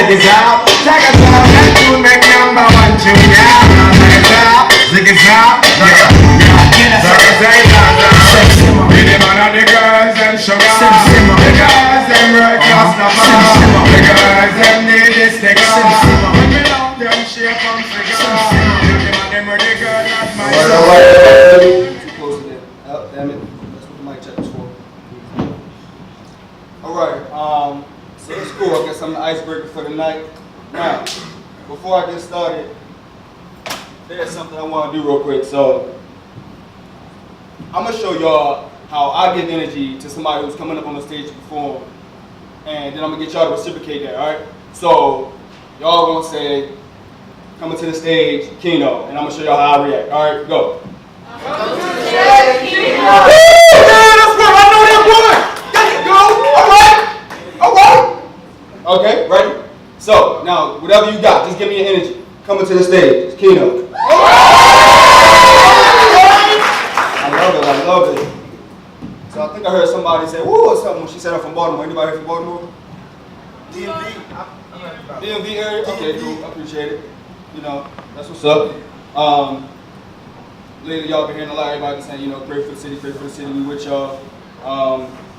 Zig it out, check it out, that tune make number one tune, yeah. Zig it out, yeah. Be the man of the girls and sugar. The girls them right just the bar. The girls them need this sticker. When me love them shape and figure. The man them with the girl not my son. Too close to that. Oh, damn it. That's what the mic check is for. Alright, so it's cool. I guess I'm the icebreaker for the night. Now, before I get started, there's something I want to do real quick. So, I'm going to show y'all how I give energy to somebody who's coming up on the stage to perform. And then I'm going to get y'all to reciprocate that, alright? So, y'all going to say, coming to the stage, Keeno. And I'm going to show y'all how I react. Alright, go. Come to the stage, Keeno. That's right, I know that boy. There you go. Alright. Okay, ready? So, now, whatever you got, just give me your energy. Coming to the stage, it's Keeno. I love it. So I think I heard somebody say, "Woo," or something when she said I'm from Baltimore. Anybody here from Baltimore? DMV? DMV area? Okay, cool. I appreciate it. You know, that's what's up. Lately, y'all been hearing a lot of everybody saying, you know, pray for the city, we with y'all.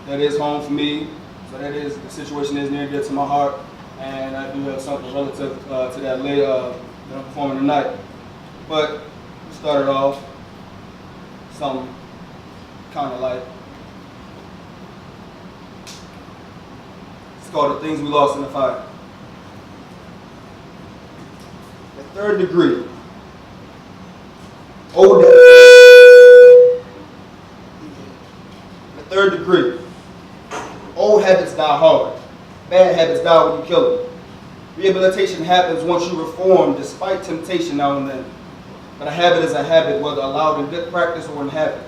That is home for me. So that is, the situation is near and dear to my heart. And I do have something relative to that later that I'm performing tonight. But we started off something kind of like, it's called The Things We Lost in the Fire. The third degree. The third degree. Old habits die hard. Bad habits die when you kill them. Rehabilitation happens once you reform despite temptation now and then. But a habit is a habit, whether allowed in good practice or in habit.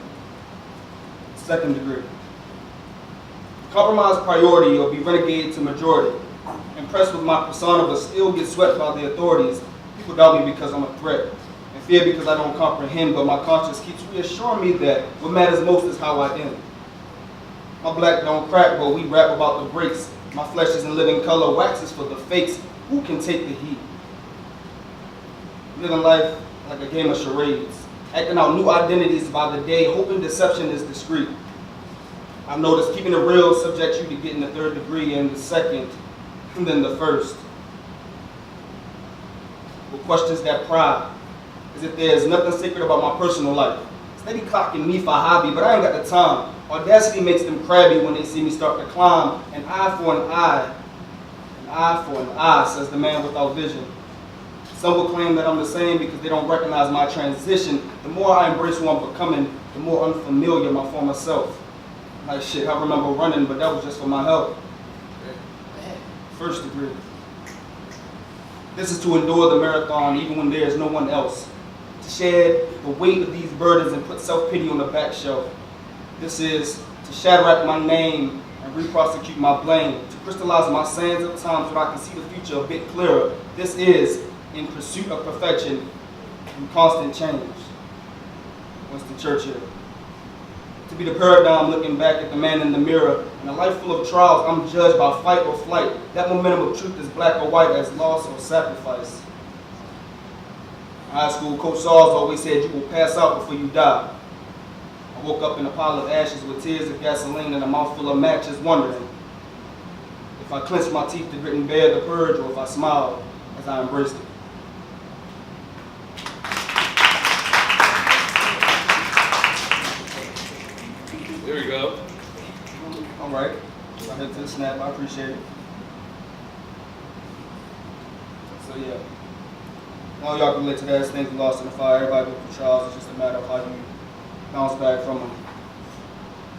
Second degree. Compromise priority or be renegade to majority. Impressed with my persona but still get swept by the authorities. People doubt me because I'm a threat. And fear because I don't comprehend, but my conscience keeps reassuring me that what matters most is how I end. My black don't crack, but we rap about the breaks. My flesh is in living color, waxes for the fakes. Who can take the heat? Living life like a game of charades. Acting out new identities by the day, hoping deception is discreet. I've noticed keeping it real subjects you to getting the third degree and the second, and then the first. What questions that pride? As if there's nothing sacred about my personal life. Steady clocking me for a hobby, but I ain't got the time. Audacity makes them crabby when they see me start to climb. An eye for an eye. An eye for an eye, says the man without vision. Some will claim that I'm the same because they don't recognize my transition. The more I embrace who I'm becoming, the more unfamiliar my former self. Like shit, I remember running, but that was just for my health. First degree. This is to endure the marathon even when there is no one else. To shed the weight of these burdens and put self-pity on the back shelf. This is to shadrack my name and re-prosecute my blame. To crystallize my sands of time so that I can see the future a bit clearer. This is in pursuit of perfection and constant change. Winston Churchill. To be the paradigm looking back at the man in the mirror. In a life full of trials, I'm judged by fight or flight. That momentum of truth is black or white, as loss or sacrifice. High school coach Sauls always said you will pass out before you die. I woke up in a pile of ashes with tears of gasoline and a mouthful of matches, wondering if I clenched my teeth to grit and bear the purge, or if I smiled as I embraced it. There we go. All right. I hit to the snap. I appreciate it. So yeah. Now y'all can relate to that. As things we lost in the fire. Everybody go through trials. It's just a matter of how you bounce back from them.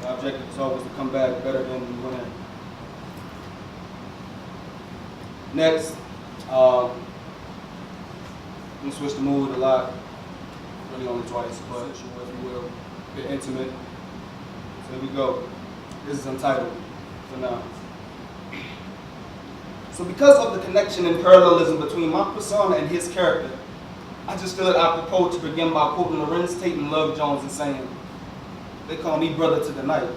The objective is always to come back better than you went in. Next, I'm gonna switch the mood a lot. Really only twice, but if you will, a bit intimate. So here we go. This is entitled for now. So because of the connection and parallelism between my persona and his character, I just feel it apropos to begin by quoting Lorenz Tate and Love Jones and saying, they call me brother to the night,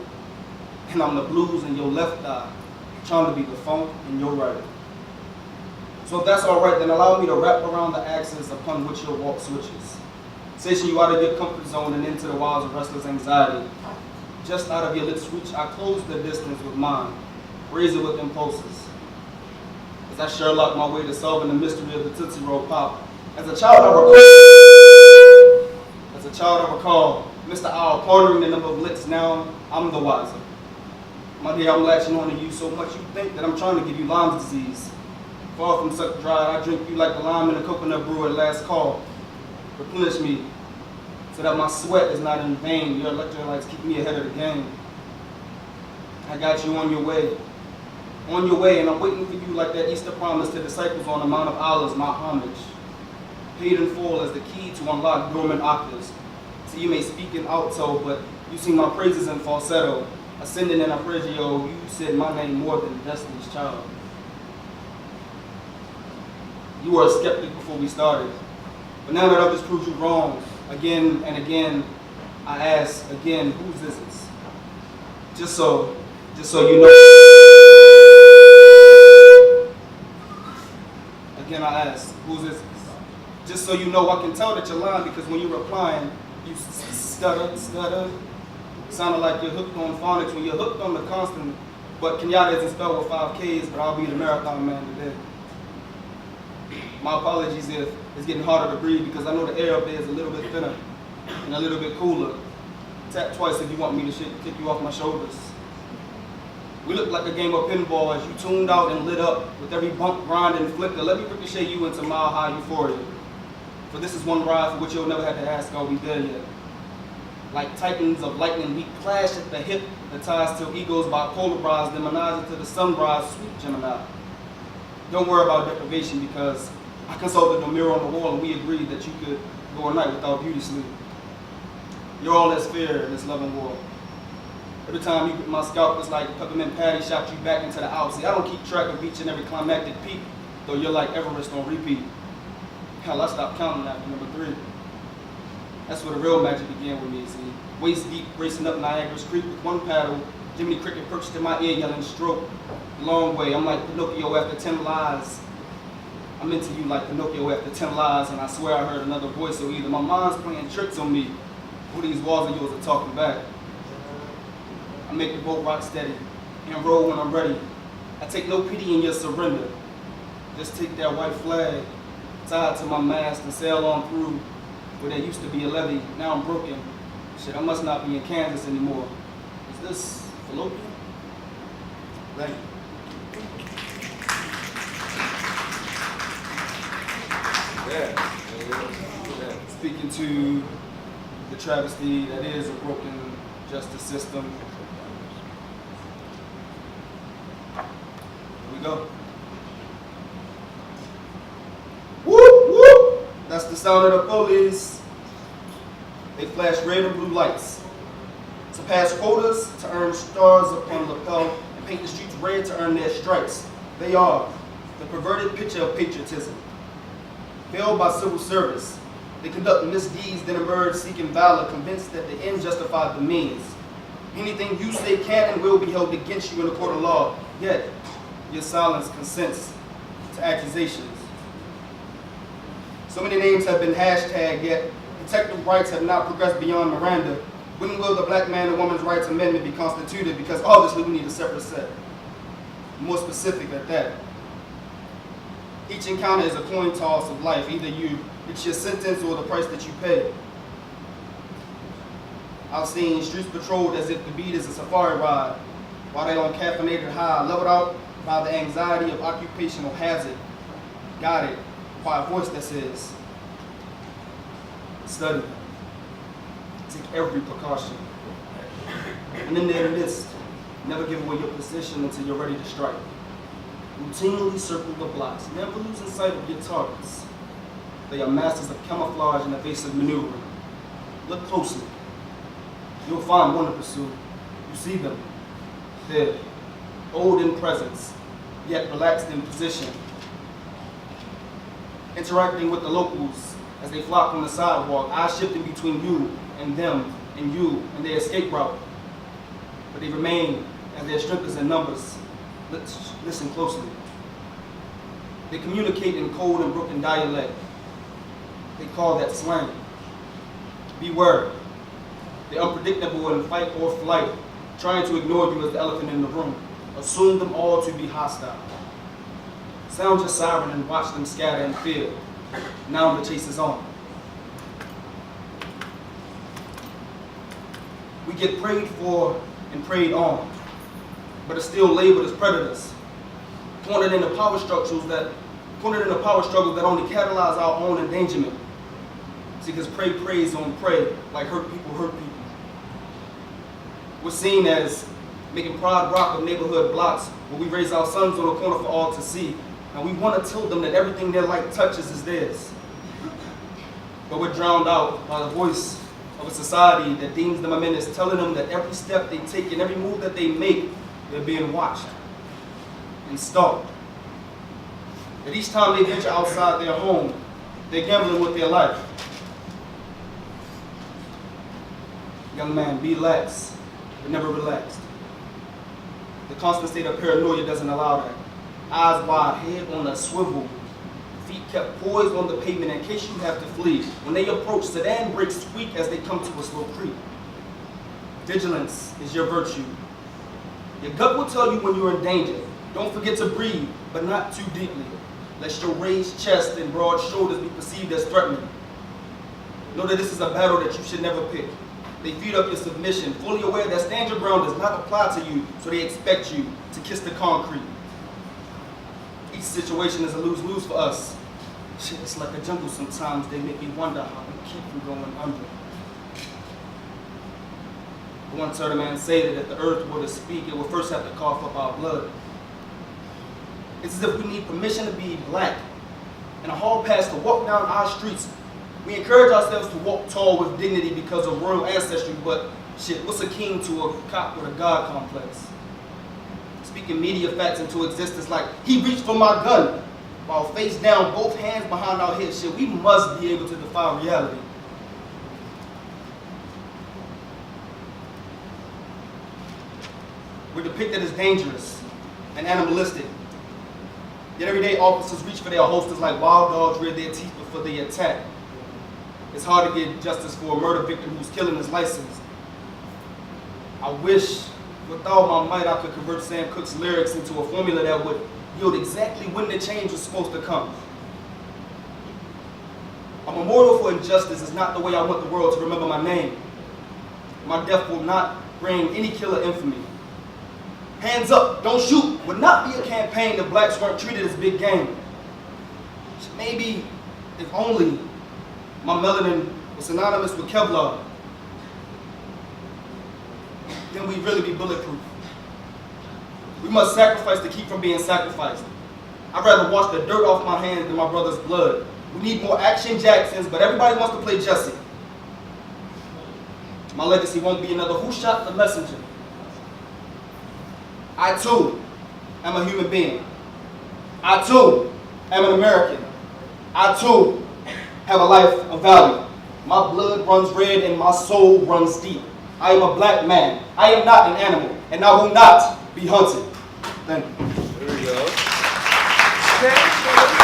and I'm the blues in your left eye, trying to be the funk in your right. So if that's all right, then allow me to wrap around the axis upon which your walk switches. Station you out of your comfort zone and into the wilds of restless anxiety. Just out of your lips' reach, I close the distance with mine, raise it with impulses. As I Sherlock my way to solving the mystery of the Tootsie Roll Pop. As a child I recall Mr. Owl pondering the number of licks. Now I'm the wiser. My dear, I'm latching on to you so much you think that I'm trying to give you Lyme's disease. Far from sucked dry, I drink you like the lime in a coconut brew at last call. Replenish me so that my sweat is not in vain. Your electrolytes keep me ahead of the game. I got you on your way. On your way, and I'm waiting for you like that Easter promise to disciples on the Mount of Olives, my homage. Paid in full as the key to unlock dormant octaves. So you may speak in alto, but you sing my praises in falsetto. Ascending in arpeggio, you said my name more than Destiny's Child. You were a skeptic before we started. But now that others proved you wrong, again and again, I ask again, whose is this? Just so you know. Again, I ask, whose is this? Just so you know, I can tell that you're lying because when you're replying, you stutter. Sounded like you're hooked on phonics when you're hooked on the constant. But Kenyatta isn't spelled with 5 Ks, but I'll be the marathon man today. My apologies if it's getting harder to breathe because I know the air up there is a little bit thinner and a little bit cooler. Tap twice if you want me to kick you off my shoulders. We look like a game of pinball as you tuned out and lit up with every bump, grind, and flicker. Let me ricochet you into mile-high euphoria. For this is one ride for which you'll never have to ask, are we there yet? Like titans of lightning, we clash at the hip that ties till egos bipolarized, then menage to the sunrise, sweet Gemini. Don't worry about deprivation because I consulted the mirror on the wall and we agreed that you could go a night without beauty sleep. You're all that's fair in this loving war. Every time you hit my scalp, it's like peppermint patty shot you back into the Alps. See, I don't keep track of each and every climactic peak, though you're like Everest on repeat. Hell, I stopped counting after number 3. That's where the real magic began with me, see. Waist deep, racing up Niagara's Creek with one paddle. Jiminy Cricket perched in my ear yelling stroke. Long way, I'm like Pinocchio after 10 lies. I'm into you like Pinocchio after 10 lies, and I swear I heard another voice, so either my mind's playing tricks on me, or these walls of yours are talking back. I make the boat rock steady, and roll when I'm ready. I take no pity in your surrender. Just take that white flag, tied to my mast, and sail on through where there used to be a levee. Now I'm broken. Shit, I must not be in Kansas anymore. Is this fallopian? Thank you. Yeah. Speaking to the travesty that is a broken justice system. Here we go. Whoop, whoop. That's the sound of the police. They flash red and blue lights to pass quotas, to earn stars upon lapel, and paint the streets red to earn their stripes. They are the perverted picture of patriotism. Failed by civil service, they conduct misdeeds, then emerge seeking valor, convinced that the end justified the means. Anything you say can and will be held against you in a court of law, yet your silence consents to accusations. So many names have been hashtagged, yet protective rights have not progressed beyond Miranda. When will the Black Man and Woman's Rights Amendment be constituted? Because obviously we need a separate set. More specific at that. Each encounter is a coin toss of life. Either it's your sentence or the price that you pay. I've seen streets patrolled as if the beat is a safari ride, while they on caffeinated high, leveled out by the anxiety of occupational hazard. Guided by a voice that says, study. Take every precaution. And in their midst, never give away your position until you're ready to strike. Routinely circle the blocks, never losing sight of your targets. They are masters of camouflage and evasive maneuvering. Look closely. You'll find one to pursue. You see them. They're old in presence, yet relaxed in position. Interacting with the locals as they flock on the sidewalk, eyes shifting between you and them and you and their escape route. But they remain as their strength is in numbers. Let's listen closely. They communicate in code and broken dialect. They call that slang. Beware. They're unpredictable in fight or flight, trying to ignore you as the elephant in the room. Assume them all to be hostile. Sound your siren and watch them scatter in fear. Now the chase is on. We get prayed for and preyed on, but are still labeled as predators, pointed into power struggles that only catalyze our own endangerment. See, because prey preys on prey, like hurt people hurt people. We're seen as making Pride Rock of neighborhood blocks where we raise our sons on the corner for all to see, and we want to tell them that everything their light touches is theirs. But we're drowned out by the voice of a society that deems them a menace, telling them that every step they take and every move that they make, they're being watched and stalked. That each time they venture outside their home, they're gambling with their life. Young man, be lax, but never relaxed. The constant state of paranoia doesn't allow that. Eyes wide, head on a swivel, feet kept poised on the pavement in case you have to flee. When they approach, sedan brakes squeak as they come to a slow creep. Vigilance is your virtue. Your gut will tell you when you're in danger. Don't forget to breathe, but not too deeply, lest your raised chest and broad shoulders be perceived as threatening. Know that this is a battle that you should never pick. They feed up your submission, fully aware that stand your ground does not apply to you, so they expect you to kiss the concrete. Each situation is a lose-lose for us. Shit, it's like a jungle sometimes. They make me wonder how we keep from going under. I once heard a man say that if the earth were to speak, it would first have to cough up our blood. It's as if we need permission to be black and a hall pass to walk down our streets. We encourage ourselves to walk tall with dignity because of royal ancestry, but shit, what's akin to a cop with a God complex? Speaking media facts into existence like, he reached for my gun, while face down, both hands behind our head. Shit, we must be able to defy reality. We're depicted as dangerous and animalistic. Yet every day officers reach for their holsters like wild dogs rear their teeth before they attack. It's hard to get justice for a murder victim who's killing his license. I wish with all my might I could convert Sam Cooke's lyrics into a formula that would yield exactly when the change was supposed to come. A memorial for injustice is not the way I want the world to remember my name. My death will not bring any killer infamy. Hands up, don't shoot would not be a campaign if blacks weren't treated as big game. Maybe, if only, my melanin was synonymous with Kevlar, then we'd really be bulletproof. We must sacrifice to keep from being sacrificed. I'd rather wash the dirt off my hands than my brother's blood. We need more Action Jacksons, but everybody wants to play Jesse. My legacy won't be another who shot the messenger. I too am a human being. I too am an American. I too have a life of value. My blood runs red and my soul runs deep. I am a black man. I am not an animal, and I will not be hunted. Thank you. There we go.